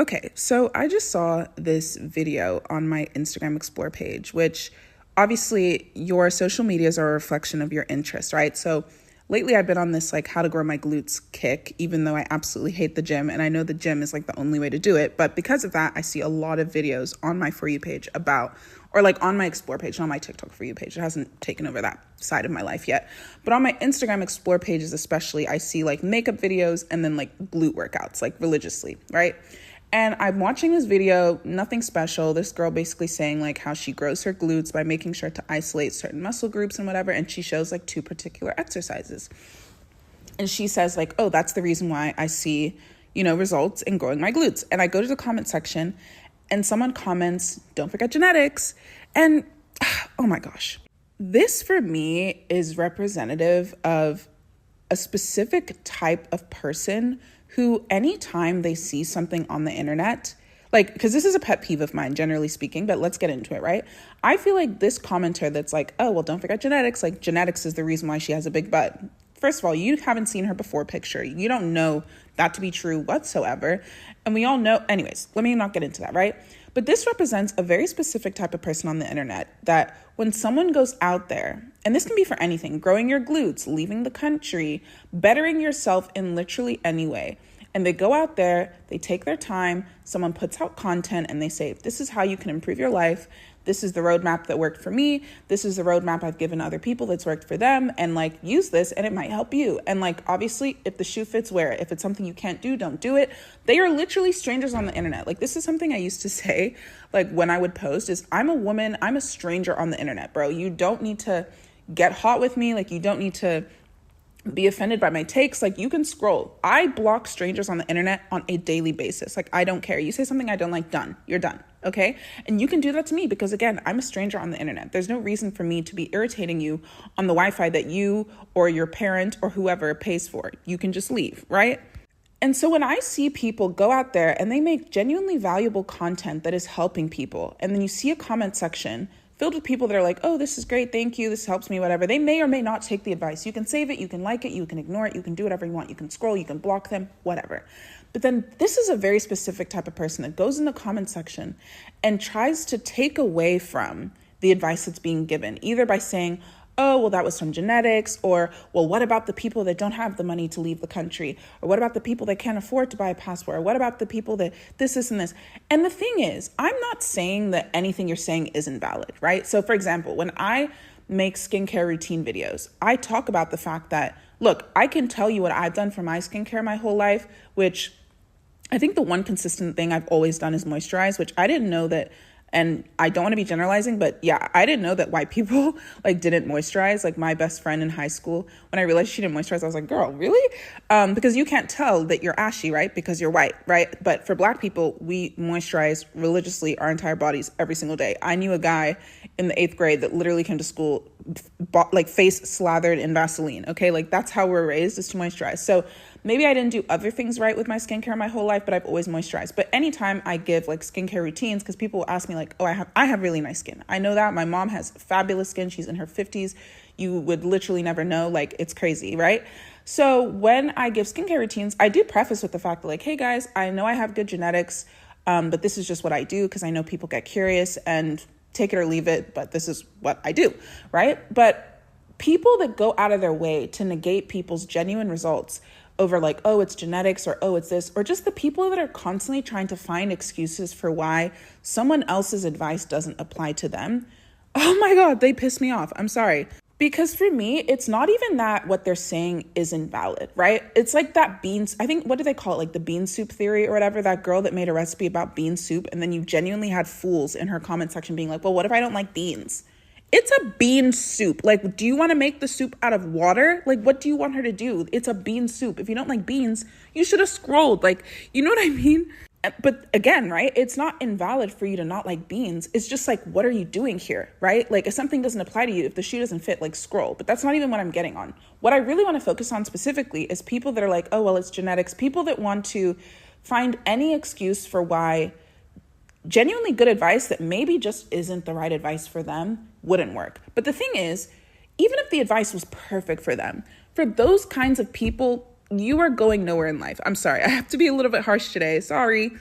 Okay, so I just saw this video on my Instagram Explore page, which obviously your social medias are a reflection of your interests, right? So lately I've been on this like how to grow my glutes kick, even though I absolutely hate the gym. And I know the gym is like the only way to do it. But because of that, I see a lot of videos on my For You page about, or like on my Explore page, not my TikTok For You page. It hasn't taken over that side of my life yet. But on my Instagram Explore pages especially, I see like makeup videos and then like glute workouts, like religiously, right? And I'm watching this video, nothing special. This girl basically saying like how she grows her glutes by making sure to isolate certain muscle groups and whatever. And she shows like 2 particular exercises. And she says like, oh, that's the reason why I see, results in growing my glutes. And I go to the comment section and someone comments, don't forget genetics. And oh my gosh, this for me is representative of a specific type of person who anytime they see something on the internet, like, because this is a pet peeve of mine, generally speaking, but let's get into it, right? I feel like this commenter that's like, oh, well, don't forget genetics. Like genetics is the reason why she has a big butt. First of all, you haven't seen her before picture. You don't know that to be true whatsoever. And we all know, anyways, let me not get into that, right? But this represents a very specific type of person on the internet that when someone goes out there, and this can be for anything, growing your glutes, leaving the country, bettering yourself in literally any way. And they go out there, they take their time, someone puts out content and they say, this is how you can improve your life. This is the roadmap that worked for me. This is the roadmap I've given other people that's worked for them. And like, use this and it might help you. And like, obviously, if the shoe fits, wear it. If it's something you can't do, don't do it. They are literally strangers on the internet. Like, this is something I used to say, like when I would post is, I'm a woman, I'm a stranger on the internet, bro. You don't need to get hot with me. Like, you don't need to be offended by my takes. Like, you can scroll. I block strangers on the internet on a daily basis. Like, I don't care. You say something I don't like, done. You're done. Okay. And you can do that to me because again, I'm a stranger on the internet. There's no reason for me to be irritating you on the Wi-Fi that you or your parent or whoever pays for. You can just leave, right? And so when I see people go out there and they make genuinely valuable content that is helping people, and then you see a comment section filled with people that are like, oh, this is great, thank you, this helps me, whatever. They may or may not take the advice. You can save it, you can like it, you can ignore it, you can do whatever you want, you can scroll, you can block them, whatever. But then this is a very specific type of person that goes in the comment section and tries to take away from the advice that's being given, either by saying, oh, well, that was from genetics, or, well, what about the people that don't have the money to leave the country? Or what about the people that can't afford to buy a passport? Or what about the people that this, and this? And the thing is, I'm not saying that anything you're saying isn't valid, right? So for example, when I make skincare routine videos, I talk about the fact that, look, I can tell you what I've done for my skincare my whole life, which I think the one consistent thing I've always done is moisturize, which I didn't know that. And I don't want to be generalizing, but yeah, I didn't know that white people like didn't moisturize. Like my best friend in high school, when I realized she didn't moisturize, I was like, girl, really? Because you can't tell that you're ashy, right? Because you're white, right? But for Black people, we moisturize religiously our entire bodies every single day. I knew a guy in the 8th grade that literally came to school, like face slathered in Vaseline. Okay. Like that's how we're raised, is to moisturize. So maybe I didn't do other things right with my skincare my whole life, but I've always moisturized. But anytime I give like skincare routines, because people will ask me like, oh, I have really nice skin. I know that. My mom has fabulous skin. She's in her 50s. You would literally never know. Like, it's crazy, right? So when I give skincare routines, I do preface with the fact that like, hey guys, I know I have good genetics, but this is just what I do because I know people get curious and take it or leave it, but this is what I do, right? But people that go out of their way to negate people's genuine results over like, oh, it's genetics, or oh, it's this, or just the people that are constantly trying to find excuses for why someone else's advice doesn't apply to them. Oh my God, they piss me off. I'm sorry. Because for me, it's not even that what they're saying is invalid, right? It's like that beans, I think, what do they call it? Like the bean soup theory or whatever, that girl that made a recipe about bean soup. And then you genuinely had fools in her comment section being like, well, what if I don't like beans? It's a bean soup. Like, do you want to make the soup out of water? Like, what do you want her to do? It's a bean soup. If you don't like beans, you should have scrolled. Like, you know what I mean? But again, right? It's not invalid for you to not like beans. It's just like, what are you doing here, right? Like, if something doesn't apply to you, if the shoe doesn't fit, like scroll. But that's not even what I'm getting on. What I really want to focus on specifically is people that are like, oh, well, it's genetics. People that want to find any excuse for why genuinely good advice that maybe just isn't the right advice for them wouldn't work. But the thing is, even if the advice was perfect for them, for those kinds of people, you are going nowhere in life. I'm sorry. I have to be a little bit harsh today. Sorry.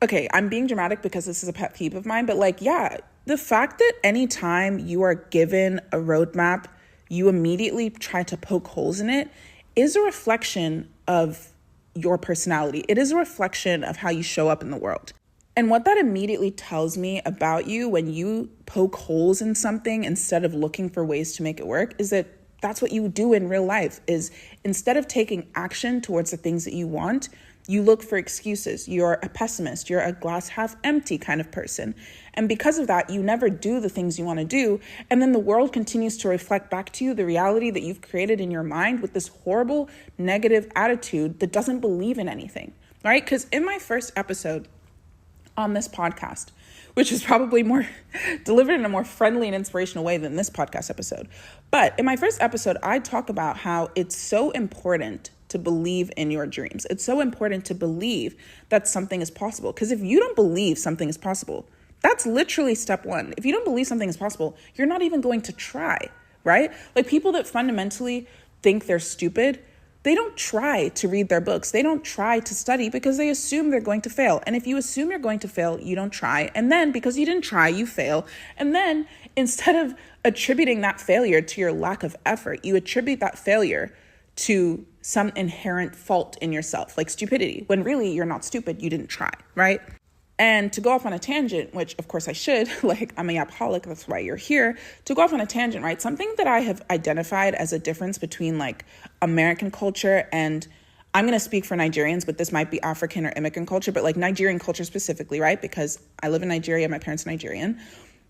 okay, I'm being dramatic because this is a pet peeve of mine, but like, yeah, the fact that anytime you are given a roadmap, you immediately try to poke holes in it is a reflection of your personality. It is a reflection of how you show up in the world. And what that immediately tells me about you when you poke holes in something instead of looking for ways to make it work is that that's what you do in real life, is instead of taking action towards the things that you want, you look for excuses. You're a pessimist. You're a glass half empty kind of person. And because of that, you never do the things you want to do. And then the world continues to reflect back to you the reality that you've created in your mind with this horrible negative attitude that doesn't believe in anything, right? Because in my first episode on this podcast, which is probably more delivered in a more friendly and inspirational way than this podcast episode. But in my first episode, I talk about how it's so important to believe in your dreams. It's so important to believe that something is possible. Because if you don't believe something is possible, that's literally step one. If you don't believe something is possible, you're not even going to try, right? Like people that fundamentally think they're stupid, they don't try to read their books. They don't try to study because they assume they're going to fail. And if you assume you're going to fail, you don't try. And then because you didn't try, you fail. And then instead of attributing that failure to your lack of effort, you attribute that failure to some inherent fault in yourself, like stupidity, when really you're not stupid, you didn't try, right? And to go off on a tangent, which of course I should, like I'm a yapaholic, that's why you're here, to go off on a tangent, right? Something that I have identified as a difference between like American culture and, I'm going to speak for Nigerians, but this might be African or immigrant culture, but like Nigerian culture specifically, right? Because I live in Nigeria, my parents are Nigerian.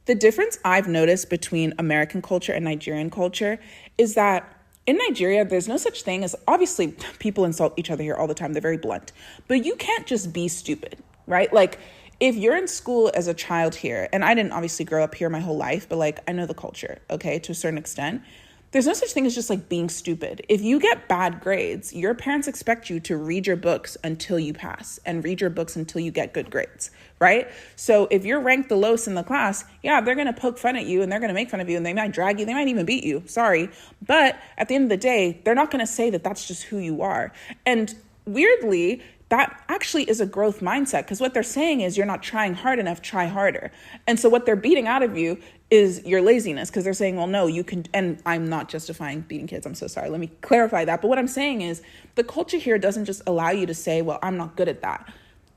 The difference I've noticed between American culture and Nigerian culture is that in Nigeria, there's no such thing as, obviously people insult each other here all the time. They're very blunt, but you can't just be stupid, right? Like if you're in school as a child here, and I didn't obviously grow up here my whole life, but like I know the culture, okay, to a certain extent. There's no such thing as just like being stupid. If you get bad grades, your parents expect you to read your books until you pass and read your books until you get good grades, right? So if you're ranked the lowest in the class, yeah, they're going to poke fun at you and they're going to make fun of you and they might drag you. They might even beat you. Sorry. But at the end of the day, they're not going to say that that's just who you are. And weirdly, that actually is a growth mindset because what they're saying is you're not trying hard enough, try harder. And so what they're beating out of you is your laziness because they're saying, well, no, you can, and I'm not justifying beating kids. I'm so sorry. Let me clarify that. But what I'm saying is the culture here doesn't just allow you to say, well, I'm not good at that.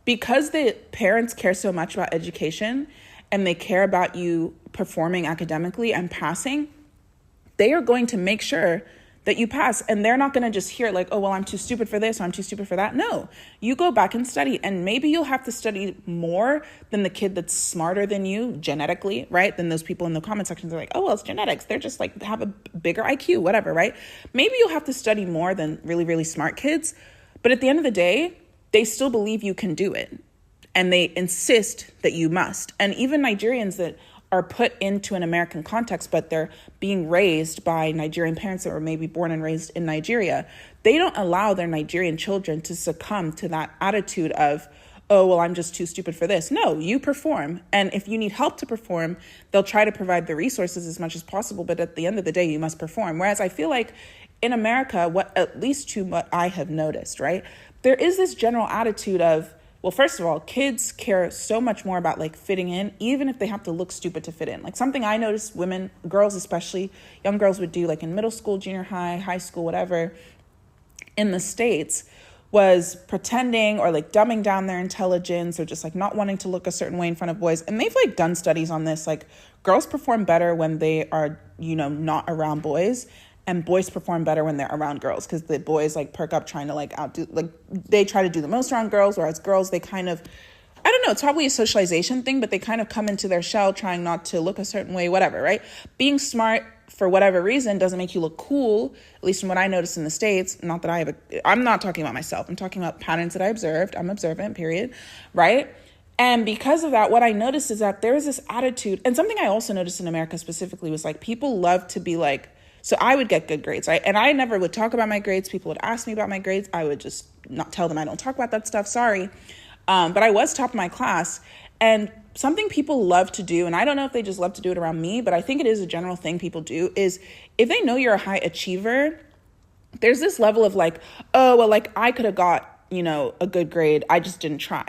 Because the parents care so much about education and they care about you performing academically and passing, they are going to make sure that you pass. And they're not going to just hear like, oh, well, I'm too stupid for this or I'm too stupid for that. No, you go back and study. And maybe you'll have to study more than the kid that's smarter than you genetically, right? Than those people in the comment sections are like, oh, well, it's genetics. They're just like have a bigger IQ, whatever, right? Maybe you'll have to study more than really, really smart kids. But at the end of the day, they still believe you can do it. And they insist that you must. And even Nigerians that are put into an American context, but they're being raised by Nigerian parents that were maybe born and raised in Nigeria, they don't allow their Nigerian children to succumb to that attitude of, oh, well, I'm just too stupid for this. No, you perform. And if you need help to perform, they'll try to provide the resources as much as possible. But at the end of the day, you must perform. Whereas I feel like in America, at least to what I have noticed, right, there is this general attitude of, well, first of all, kids care so much more about like fitting in, even if they have to look stupid to fit in. Like something I noticed women, girls especially, young girls would do like in middle school, junior high, high school, whatever, in the States was pretending or like dumbing down their intelligence or just like not wanting to look a certain way in front of boys. And they've like done studies on this, like girls perform better when they are, not around boys. And boys perform better when they're around girls because the boys like perk up trying to like outdo, like they try to do the most around girls, whereas girls, they kind of, I don't know, it's probably a socialization thing, but they kind of come into their shell trying not to look a certain way, whatever, right? Being smart for whatever reason doesn't make you look cool, at least from what I noticed in the States. Not that I'm not talking about myself. I'm talking about patterns that I observed. I'm observant, period, right? And because of that, what I noticed is that there is this attitude, and something I also noticed in America specifically was like people love to be like, so I would get good grades, right? And I never would talk about my grades. People would ask me about my grades. I would just not tell them I don't talk about that stuff. Sorry. But I was top of my class. And something people love to do, and I don't know if they just love to do it around me, but I think it is a general thing people do, is if they know you're a high achiever, there's this level of like, oh, well, like I could have got, a good grade. I just didn't try.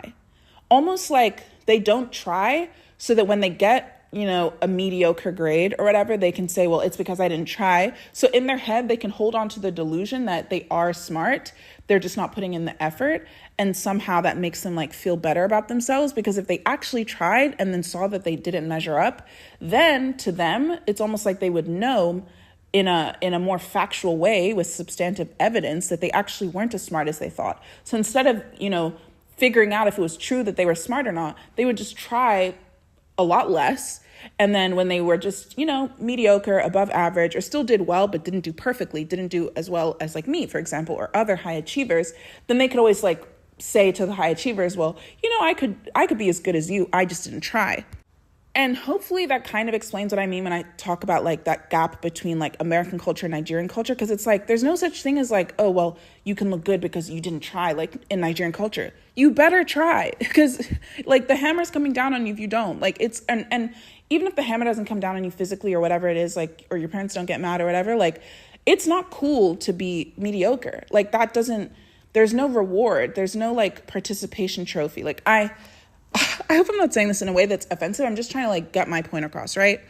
almost like they don't try so that when they get, a mediocre grade or whatever, they can say, well, it's because I didn't try. So in their head, they can hold on to the delusion that they are smart. They're just not putting in the effort. And somehow that makes them like feel better about themselves, because if they actually tried and then saw that they didn't measure up, then to them, it's almost like they would know in a more factual way with substantive evidence that they actually weren't as smart as they thought. So instead of, figuring out if it was true that they were smart or not, they would just try a lot less. And then when they were just, mediocre, above average, or still did well, but didn't do perfectly, didn't do as well as like me, for example, or other high achievers, then they could always like say to the high achievers, well, I could be as good as you. I just didn't try. And hopefully that kind of explains what I mean when I talk about like that gap between like American culture and Nigerian culture. Because it's like, there's no such thing as like, oh, well, you can look good because you didn't try. Like in Nigerian culture, you better try, because like the hammer's coming down on you if you don't. Like it's, and even if the hammer doesn't come down on you physically or whatever it is, like, or your parents don't get mad or whatever, like it's not cool to be mediocre. Like that doesn't, there's no reward. There's no like participation trophy. Like I hope I'm not saying this in a way that's offensive. I'm just trying to like get my point across, right?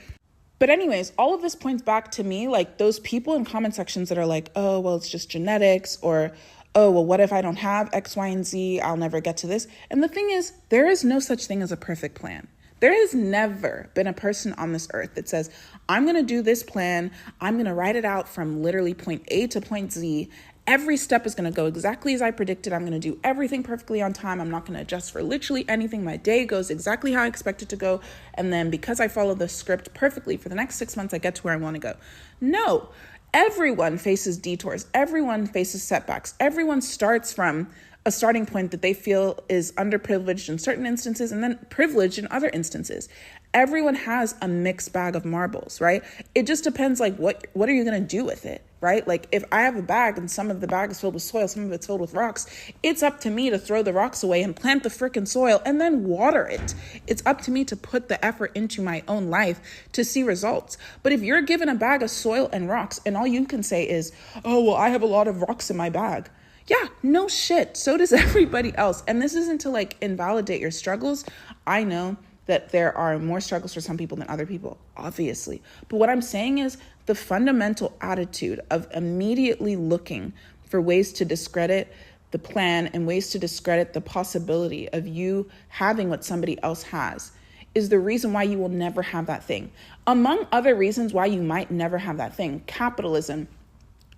But anyways, all of this points back to me, like those people in comment sections that are like, oh, well, it's just genetics, or, oh, well, what if I don't have X, Y, and Z? I'll never get to this. And the thing is, there is no such thing as a perfect plan. There has never been a person on this earth that says, I'm going to do this plan. I'm going to write it out from literally point A to point Z. Every step is going to go exactly as I predicted. I'm going to do everything perfectly on time. I'm not going to adjust for literally anything. My day goes exactly how I expect it to go. And then because I follow the script perfectly for the next 6 months, I get to where I want to go. No, everyone faces detours. Everyone faces setbacks. Everyone starts from a starting point that they feel is underprivileged in certain instances and then privileged in other instances. Everyone has a mixed bag of marbles, right? It just depends, like, what are you going to do with it, right? Like, if I have a bag and some of the bag is filled with soil, some of it's filled with rocks, it's up to me to throw the rocks away and plant the frickin' soil and then water it. It's up to me to put the effort into my own life to see results. But if you're given a bag of soil and rocks and all you can say is, oh, well, I have a lot of rocks in my bag. Yeah, no shit. So does everybody else. And this isn't to like invalidate your struggles. I know that there are more struggles for some people than other people, obviously. But what I'm saying is the fundamental attitude of immediately looking for ways to discredit the plan and ways to discredit the possibility of you having what somebody else has is the reason why you will never have that thing. Among other reasons why you might never have that thing: capitalism,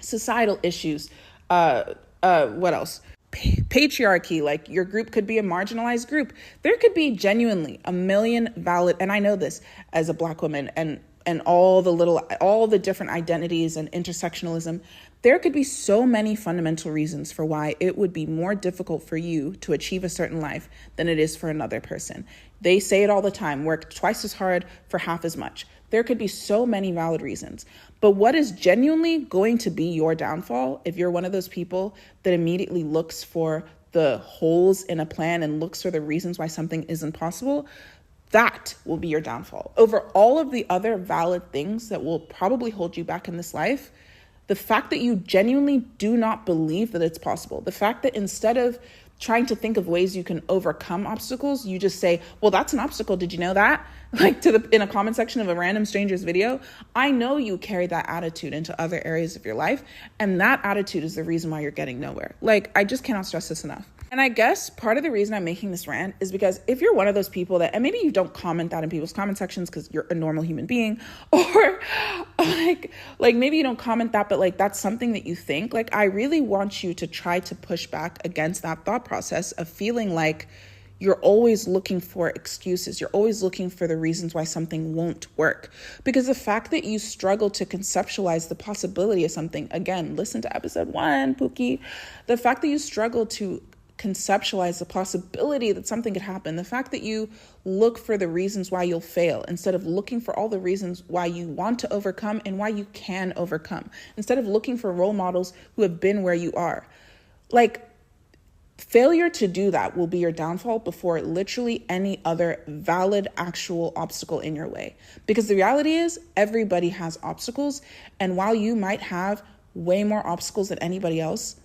societal issues, what else? Patriarchy, like your group could be a marginalized group. There could be genuinely a million valid, and I know this as a Black woman and all the different identities and intersectionalism, there could be so many fundamental reasons for why it would be more difficult for you to achieve a certain life than it is for another person. They say it all the time: work twice as hard for half as much. There could be so many valid reasons. But what is genuinely going to be your downfall, if you're one of those people that immediately looks for the holes in a plan and looks for the reasons why something isn't possible, that will be your downfall. Over all of the other valid things that will probably hold you back in this life, the fact that you genuinely do not believe that it's possible, the fact that instead of trying to think of ways you can overcome obstacles, you just say, well, that's an obstacle. Did you know that? Like in a comment section of a random stranger's video. I know you carry that attitude into other areas of your life. And that attitude is the reason why you're getting nowhere. Like, I just cannot stress this enough. And I guess part of the reason I'm making this rant is because if you're one of those people that, and maybe you don't comment that in people's comment sections because you're a normal human being, or like maybe you don't comment that, but like that's something that you think, like I really want you to try to push back against that thought process of feeling like you're always looking for excuses. You're always looking for the reasons why something won't work. Because the fact that you struggle to conceptualize the possibility of something, again, listen to episode 1, Pookie. The fact that you struggle to conceptualize the possibility that something could happen, the fact that you look for the reasons why you'll fail instead of looking for all the reasons why you want to overcome and why you can overcome, instead of looking for role models who have been where you are. Like, failure to do that will be your downfall before literally any other valid, actual obstacle in your way. Because the reality is everybody has obstacles. And while you might have way more obstacles than anybody else,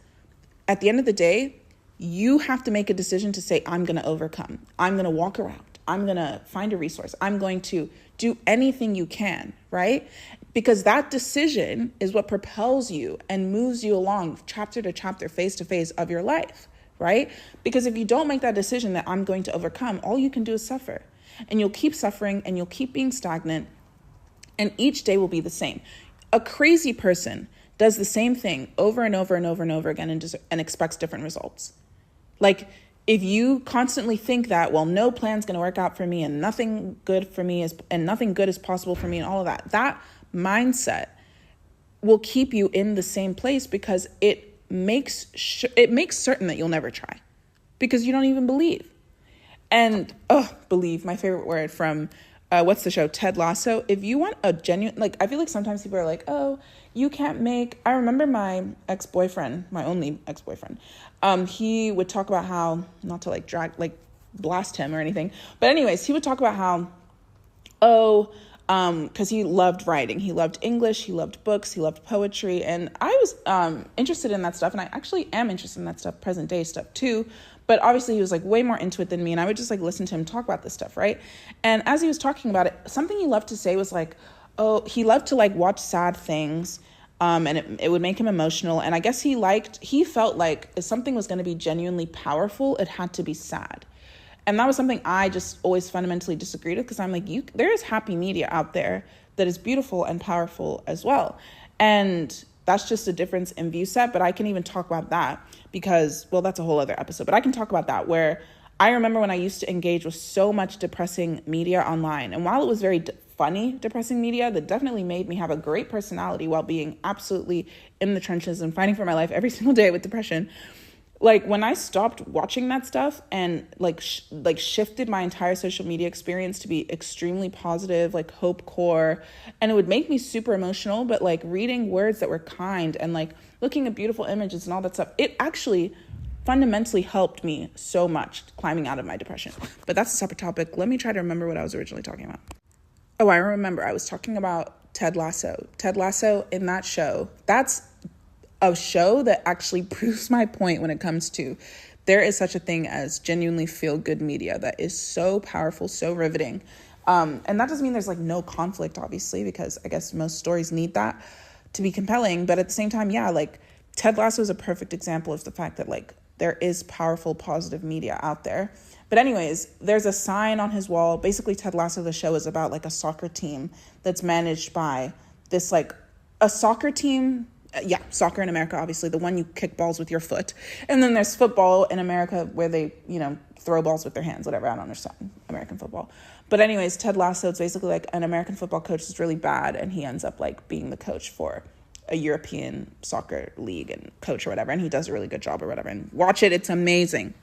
at the end of the day, You have to make a decision to say, I'm going to overcome. I'm going to walk around. I'm going to find a resource. I'm going to do anything you can, right? Because that decision is what propels you and moves you along chapter to chapter, phase to phase of your life, right? Because if you don't make that decision that I'm going to overcome, all you can do is suffer. And you'll keep suffering and you'll keep being stagnant. And each day will be the same. A crazy person does the same thing over and over and over and over again and expects different results. Like, if you constantly think that, well, no plan's going to work out for me and nothing good for me and nothing good is possible for me and all of that, that mindset will keep you in the same place because it makes certain that you'll never try because you don't even believe. And, believe, my favorite word from, what's the show? Ted Lasso. If you want a genuine, like, I feel like sometimes people are like, oh, you can't make, I remember my ex-boyfriend, my only ex-boyfriend, he would talk about how, not to blast him or anything, but anyways, he would talk about how, because he loved writing, he loved English, he loved books, he loved poetry, and I was interested in that stuff, and I actually am interested in that stuff, present day stuff too, but obviously he was like way more into it than me, and I would just like listen to him talk about this stuff, right? And as he was talking about it, something he loved to say was like, oh, he loved to like watch sad things, and it would make him emotional, and I guess he felt like if something was going to be genuinely powerful, it had to be sad. And that was something I just always fundamentally disagreed with because I'm like, there is happy media out there that is beautiful and powerful as well. And that's just a difference in view set, but I can even talk about that because, well, that's a whole other episode, but I can talk about that where I remember when I used to engage with so much depressing media online. And while it was very funny, depressing media, that definitely made me have a great personality while being absolutely in the trenches and fighting for my life every single day with depression. Like when I stopped watching that stuff and shifted my entire social media experience to be extremely positive, like hope core, and it would make me super emotional, but like reading words that were kind and like looking at beautiful images and all that stuff, it actually fundamentally helped me so much climbing out of my depression. But that's a separate topic. Let me try to remember what I was originally talking about. Oh, I remember. I was talking about Ted Lasso. Ted Lasso in that show, that's a show that actually proves my point when it comes to there is such a thing as genuinely feel-good media that is so powerful, so riveting. And that doesn't mean there's like no conflict, obviously, because I guess most stories need that to be compelling. But at the same time, yeah, like Ted Lasso is a perfect example of the fact that like there is powerful, positive media out there. But anyways, there's a sign on his wall. Basically, Ted Lasso, the show, is about like a soccer team that's managed by this like a soccer team. Yeah, soccer in America, obviously, the one you kick balls with your foot. And then there's football in America where they, throw balls with their hands, whatever. I don't understand American football. But anyways, Ted Lasso, it's basically like an American football coach is really bad. And he ends up like being the coach for a European soccer league and coach or whatever. And he does a really good job or whatever. And watch it. It's amazing.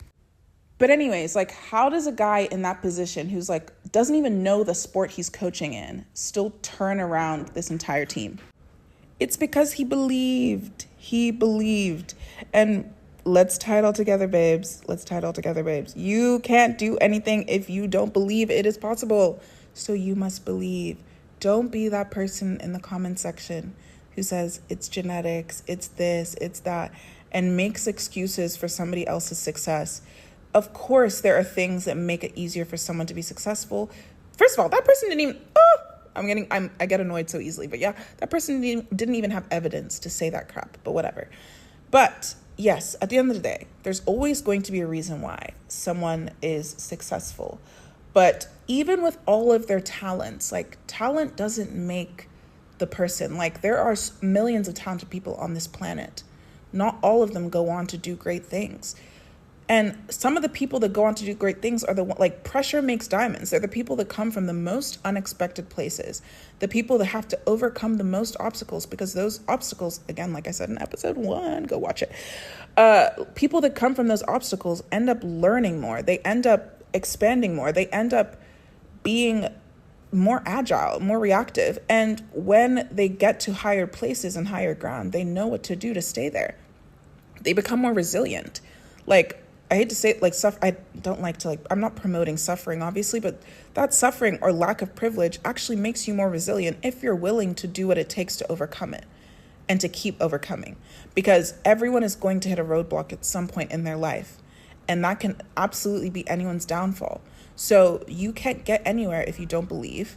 But anyways, like how does a guy in that position who's like doesn't even know the sport he's coaching in still turn around this entire team? It's because he believed. And let's tie it all together, babes. You can't do anything if you don't believe it is possible. So you must believe. Don't be that person in the comment section who says it's genetics, it's this, it's that, and makes excuses for somebody else's success. Of course, there are things that make it easier for someone to be successful. First of all, that person didn't even... I get annoyed so easily, but yeah, that person didn't even have evidence to say that crap, but whatever. But yes, at the end of the day, there's always going to be a reason why someone is successful. But even with all of their talents, like talent doesn't make the person. Like there are millions of talented people on this planet. Not all of them go on to do great things. And some of the people that go on to do great things are like pressure makes diamonds. They're the people that come from the most unexpected places, the people that have to overcome the most obstacles, because those obstacles, again, like I said in episode 1, go watch it. People that come from those obstacles end up learning more. They end up expanding more. They end up being more agile, more reactive. And when they get to higher places and higher ground, they know what to do to stay there. They become more resilient. Like, I hate to say it, like, I don't like to, like, I'm not promoting suffering, obviously, but that suffering or lack of privilege actually makes you more resilient if you're willing to do what it takes to overcome it and to keep overcoming. Because everyone is going to hit a roadblock at some point in their life. And that can absolutely be anyone's downfall. So you can't get anywhere if you don't believe.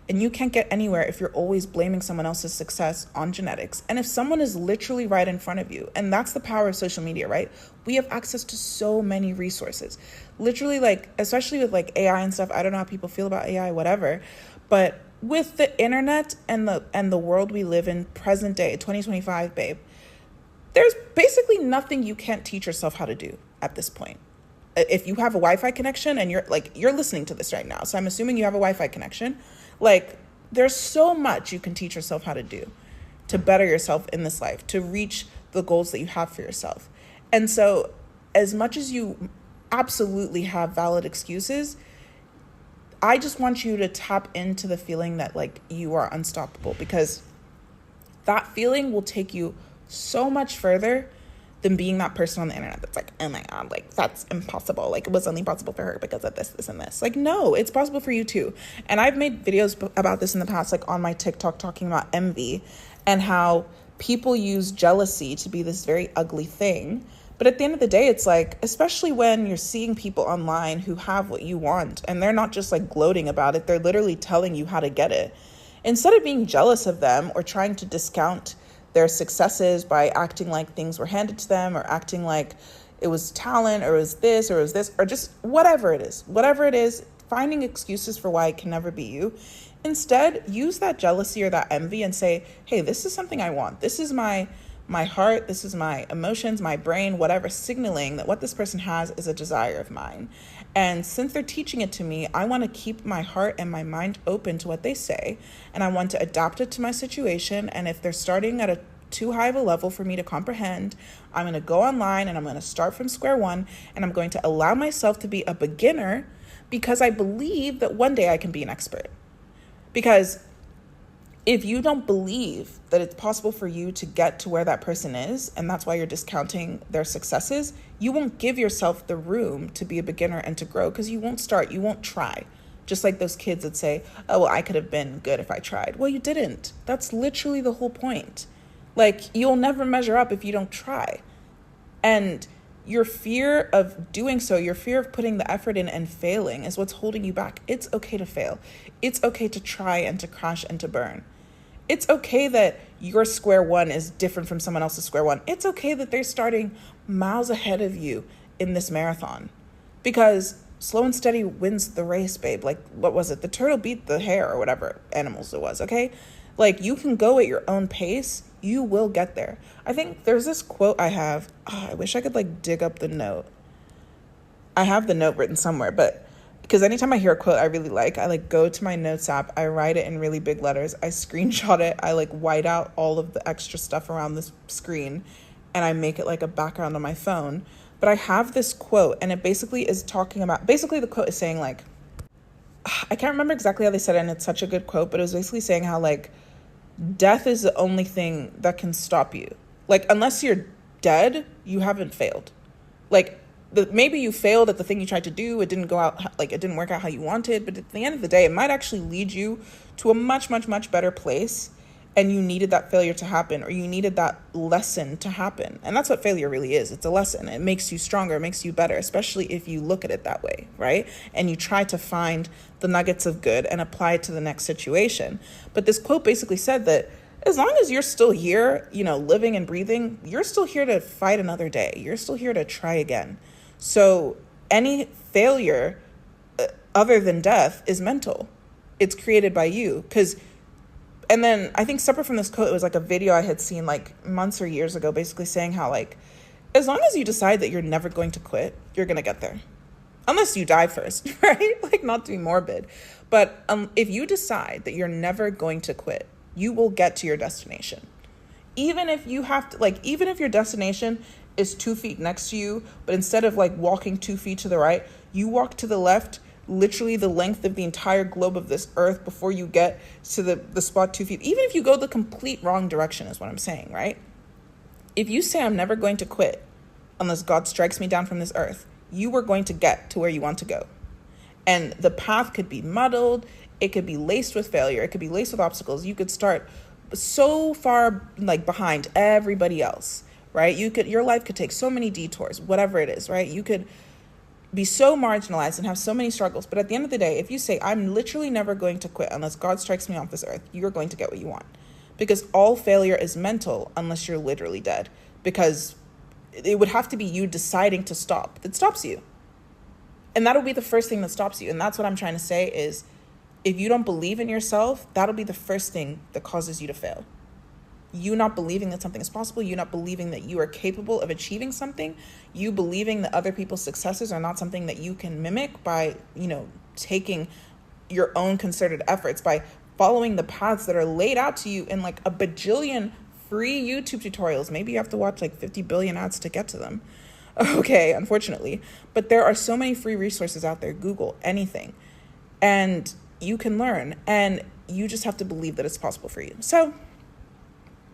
And you can't get anywhere if you're always blaming someone else's success on genetics. And if someone is literally right in front of you, and that's the power of social media, right? We have access to so many resources. Literally, like, especially with like AI and stuff, I don't know how people feel about AI, whatever. But with the internet and the world we live in, present day, 2025, babe, there's basically nothing you can't teach yourself how to do at this point. If you have a Wi-Fi connection and you're listening to this right now, so I'm assuming you have a Wi-Fi connection, like there's so much you can teach yourself how to do to better yourself in this life, to reach the goals that you have for yourself. And so as much as you absolutely have valid excuses, I just want you to tap into the feeling that like you are unstoppable, because that feeling will take you so much further than being that person on the internet that's like, oh my God, like that's impossible. Like it was only possible for her because of this, this, and this. Like, no, it's possible for you too. And I've made videos about this in the past, like on my TikTok, talking about envy and how people use jealousy to be this very ugly thing. But at the end of the day, it's like, especially when you're seeing people online who have what you want and they're not just like gloating about it, they're literally telling you how to get it. Instead of being jealous of them or trying to discount their successes by acting like things were handed to them, or acting like it was talent, or it was this, or it was this, or just whatever it is, finding excuses for why it can never be you. Instead, use that jealousy or that envy and say, hey, this is something I want. This is my heart, this is my emotions, my brain, whatever, signaling that what this person has is a desire of mine. And since they're teaching it to me, I want to keep my heart and my mind open to what they say, and I want to adapt it to my situation. And if they're starting at a too high of a level for me to comprehend, I'm going to go online and I'm going to start from square one, and I'm going to allow myself to be a beginner, because I believe that one day I can be an expert. Because if you don't believe that it's possible for you to get to where that person is, and that's why you're discounting their successes, you won't give yourself the room to be a beginner and to grow, because you won't start, you won't try. Just like those kids that say, oh, well, I could have been good if I tried. Well, you didn't. That's literally the whole point. Like, you'll never measure up if you don't try. And your fear of doing so, your fear of putting the effort in and failing is what's holding you back. It's okay to fail. It's okay to try and to crash and to burn. It's okay that your square one is different from someone else's square one. It's okay that they're starting miles ahead of you in this marathon, because slow and steady wins the race, babe. Like, what was it? The turtle beat the hare, or whatever animals it was, okay? Like, you can go at your own pace. You will get there. I think there's this quote I have. I wish I could like dig up the note. I have the note written somewhere, but because anytime I hear a quote I really like, I like go to my notes app, I write it in really big letters, I screenshot it, I like white out all of the extra stuff around this screen, and I make it like a background on my phone. But I have this quote, and it basically is talking about, basically the quote is saying like, I can't remember exactly how they said it, and it's such a good quote, but it was basically saying how like, death is the only thing that can stop you. Like, unless you're dead, you haven't failed. Like, maybe you failed at the thing you tried to do. It didn't go out, like, it didn't work out how you wanted. But at the end of the day, it might actually lead you to a much, much, much better place. And you needed that failure to happen, or you needed that lesson to happen. And that's what failure really is. It's a lesson. It makes you stronger. It makes you better, especially if you look at it that way, right? And you try to find the nuggets of good and apply it to the next situation. But this quote basically said that as long as you're still here, you know, living and breathing, you're still here to fight another day. You're still here to try again. So any failure other than death is mental. It's created by you. And then I think separate from this quote, it was like a video I had seen like months or years ago, basically saying how like, as long as you decide that you're never going to quit, you're going to get there. Unless you die first, right? Like, not to be morbid. But if you decide that you're never going to quit, you will get to your destination. Even if you have to, like, even if your destination is 2 feet next to you, but instead of like walking 2 feet to the right, you walk to the left, literally the length of the entire globe of this earth before you get to the spot 2 feet. Even if you go the complete wrong direction is what I'm saying, right? If you say I'm never going to quit unless God strikes me down from this earth, you are going to get to where you want to go. And the path could be muddled. It could be laced with failure. It could be laced with obstacles. You could start so far like behind everybody else, right? Your life could take so many detours, whatever it is, right? You could be so marginalized and have so many struggles. But at the end of the day, if you say, I'm literally never going to quit unless God strikes me off this earth, you're going to get what you want. Because all failure is mental unless you're literally dead. Because it would have to be you deciding to stop that stops you. And that'll be the first thing that stops you. And that's what I'm trying to say is, if you don't believe in yourself, that'll be the first thing that causes you to fail. You not believing that something is possible, you not believing that you are capable of achieving something, you believing that other people's successes are not something that you can mimic by, taking your own concerted efforts, by following the paths that are laid out to you in like a bajillion free YouTube tutorials. Maybe you have to watch like 50 billion ads to get to them. Okay, unfortunately. But there are so many free resources out there. Google anything. And you can learn. And you just have to believe that it's possible for you. So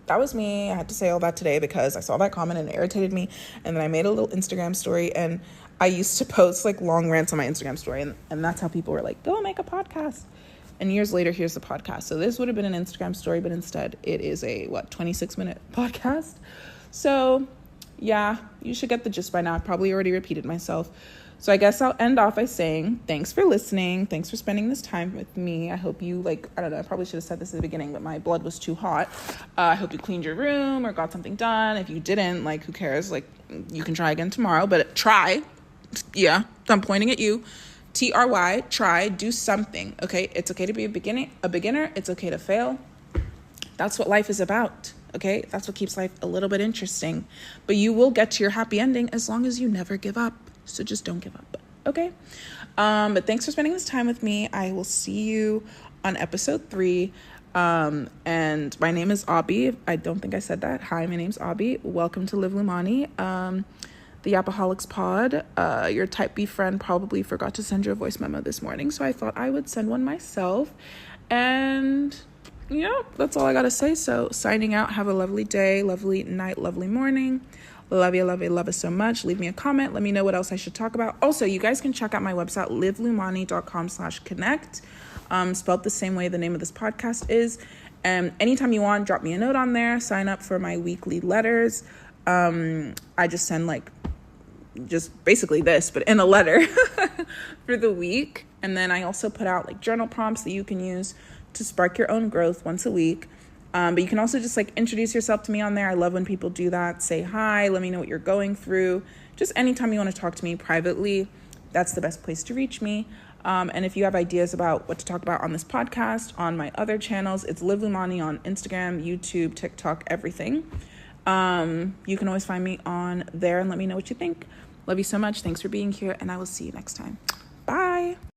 that was me. I had to say all that today because I saw that comment and it irritated me. And then I made a little Instagram story, and I used to post like long rants on my Instagram story. And that's how people were like, go make a podcast. And years later, here's the podcast. So this would have been an Instagram story, but instead it is a 26-minute podcast. So yeah, you should get the gist by now. I probably already repeated myself. So I guess I'll end off by saying thanks for listening. Thanks for spending this time with me. I hope you I don't know, I probably should have said this at the beginning, but my blood was too hot. I hope you cleaned your room or got something done. If you didn't, who cares? You can try again tomorrow, but try. Yeah, I'm pointing at you. TRY, try, do something. Okay. It's okay to be a beginner. It's okay to fail. That's what life is about. Okay. That's what keeps life a little bit interesting, but you will get to your happy ending as long as you never give up. So just don't give up. Okay. But thanks for spending this time with me. I will see you on episode 3. And my name is Abby. I don't think I said that. Hi, my name's Abby. Welcome to Live Lumani. The Yapaholics Pod. Your type B friend probably forgot to send you a voice memo this morning, so I thought I would send one myself. And yeah, that's all I gotta say. So signing out. Have a lovely day, lovely night, lovely morning. Love you so much. Leave me a comment. Let me know what else I should talk about. Also, you guys can check out my website, livelumani.com/connect. Spelled the same way the name of this podcast is. And anytime you want, drop me a note on there. Sign up for my weekly letters. I just send just basically this, but in a letter for the week. And then I also put out journal prompts that you can use to spark your own growth once a week. But you can also just introduce yourself to me on there. I love when people do that. Say hi, let me know what you're going through. Just anytime you want to talk to me privately, that's the best place to reach me. And if you have ideas about what to talk about on this podcast, on my other channels, it's Live Lumani on Instagram, YouTube, TikTok, everything. You can always find me on there and let me know what you think. Love you so much. Thanks for being here, and I will see you next time. Bye.